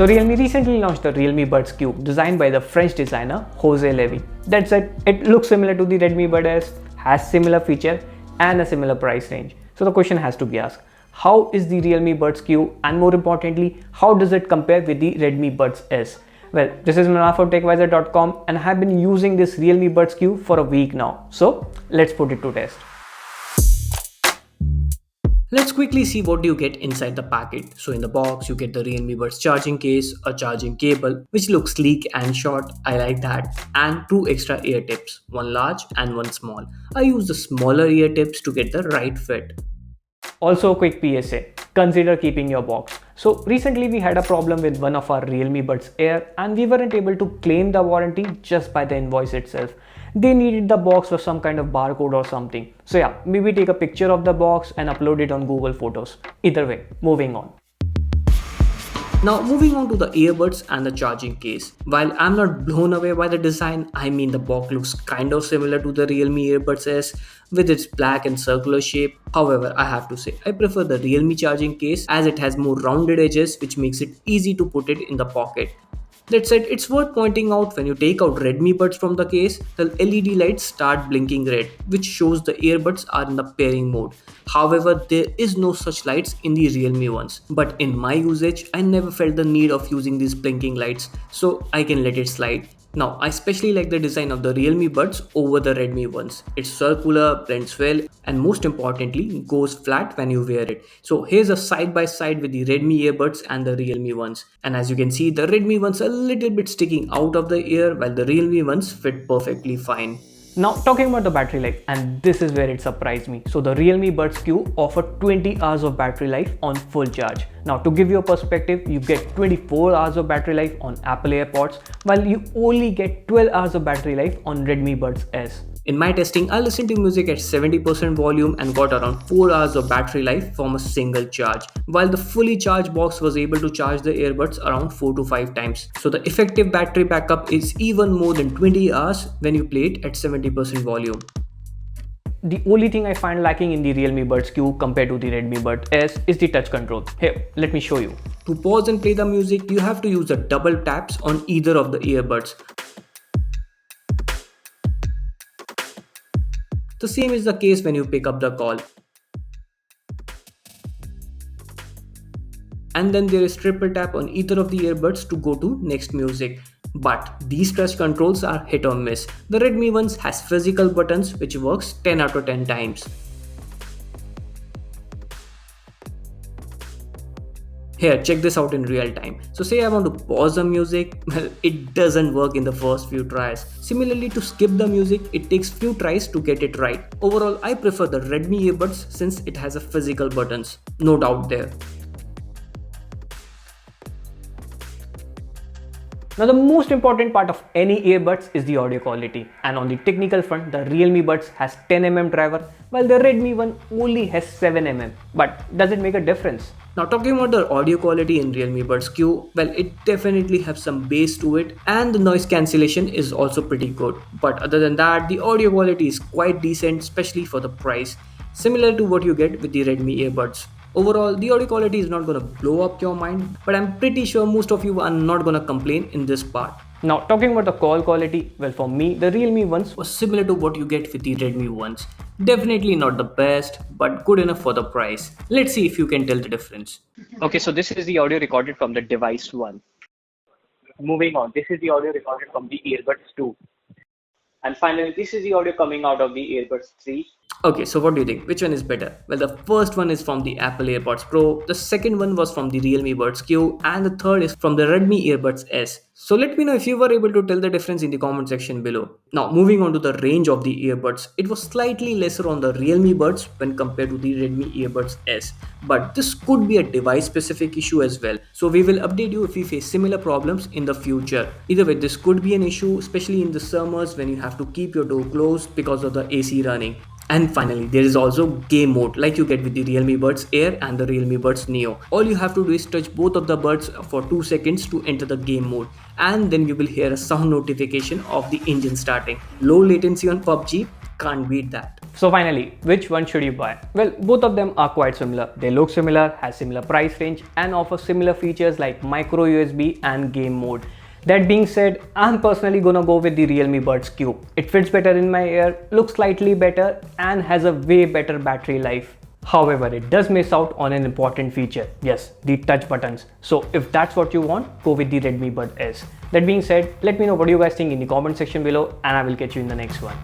So Realme recently launched the Realme Buds Q, designed by the French designer Jose Levy. That's it looks similar to the Redmi Bud S, has similar feature and a similar price range. So the question has to be asked, how is the Realme Buds Q, and more importantly, how does it compare with the Redmi Buds S? Well, this is Manaf from TechVisor.com and I have been using this Realme Buds Q for a week now. So let's put it to test. Let's quickly see what you get inside the packet. So in the box, you get the Realme Buds charging case, a charging cable, which looks sleek and short, I like that, and two extra ear tips, one large and one small. I use the smaller ear tips to get the right fit. Also, a quick PSA, consider keeping your box. So recently we had a problem with one of our Realme Buds Air and we weren't able to claim the warranty just by the invoice itself. They needed the box for some kind of barcode or something. So yeah, maybe take a picture of the box and upload it on Google Photos. Either way, moving on. Now moving on to the earbuds and the charging case. While I'm not blown away by the design, I mean the box looks kind of similar to the Realme Earbuds S with its black and circular shape. However, I have to say I prefer the Realme charging case as it has more rounded edges which makes it easy to put it in the pocket. That said, it's worth pointing out when you take out Redmi buds from the case, the LED lights start blinking red, which shows the earbuds are in the pairing mode. However, there is no such lights in the Realme ones. But in my usage, I never felt the need of using these blinking lights, so I can let it slide. Now, I especially like the design of the Realme buds over the Redmi ones. It's circular, blends well, and most importantly, goes flat when you wear it. So here's a side by side with the Redmi earbuds and the Realme ones. And as you can see, the Redmi ones are a little bit sticking out of the ear while the Realme ones fit perfectly fine. Now talking about the battery life, and this is where it surprised me. So the Realme Buds Q offer 20 hours of battery life on full charge. Now to give you a perspective, you get 24 hours of battery life on Apple AirPods while you only get 12 hours of battery life on Redmi Buds S. In my testing, I listened to music at 70% volume and got around 4 hours of battery life from a single charge, while the fully charged box was able to charge the earbuds around 4 to 5 times. So the effective battery backup is even more than 20 hours when you play it at 70% volume. The only thing I find lacking in the Realme Buds Q compared to the Redmi Buds S is the touch control. Here, let me show you. To pause and play the music, you have to use the double taps on either of the earbuds. The same is the case when you pick up the call. And then there is triple tap on either of the earbuds to go to next music. But these touch controls are hit or miss. The Redmi ones has physical buttons which works 10 out of 10 times. Here, check this out in real time. So say I want to pause the music, well, it doesn't work in the first few tries. Similarly, to skip the music, it takes few tries to get it right. Overall, I prefer the Redmi earbuds since it has a physical buttons. No doubt there. Now the most important part of any earbuds is the audio quality, and on the technical front the Realme Buds has 10mm driver while the Redmi one only has 7mm. But does it make a difference? Now talking about the audio quality in Realme Buds Q, well, it definitely has some bass to it and the noise cancellation is also pretty good. But other than that, the audio quality is quite decent, especially for the price, similar to what you get with the Redmi earbuds. Overall, the audio quality is not gonna blow up your mind, but I'm pretty sure most of you are not gonna complain in this part. Now talking about the call quality, well, for me the Realme ones was similar to what you get with the Redmi ones. Definitely not the best, but good enough for the price. Let's see if you can tell the difference. Okay, so this is the audio recorded from the device 1. Moving on, this is the audio recorded from the earbuds 2. And finally, this is the audio coming out of the earbuds 3. Okay, so what do you think? Which one is better? Well, the first one is from the Apple AirPods Pro, the second one was from the Realme Buds Q, and the third is from the Redmi Earbuds S. So let me know if you were able to tell the difference in the comment section below. Now moving on to the range of the earbuds, it was slightly lesser on the Realme Buds when compared to the Redmi Earbuds S. But this could be a device specific issue as well. So we will update you if we face similar problems in the future. Either way, this could be an issue, especially in the summers when you have to keep your door closed because of the AC running. And finally, there is also game mode like you get with the Realme Buds Air and the Realme Buds Neo. All you have to do is touch both of the buds for 2 seconds to enter the game mode, and then you will hear a sound notification of the engine starting. Low latency on PUBG, Can't beat that. So finally, which one should you buy? Well, both of them are quite similar. They look similar, has similar price range and offer similar features like micro USB and game mode. That being said, I'm personally gonna go with the Realme Buds Cube. It fits better in my ear, looks slightly better and has a way better battery life. However, it does miss out on an important feature. Yes, the touch buttons. So if that's what you want, go with the Redmi Bud S. That being said, let me know what you guys think in the comment section below and I will catch you in the next one.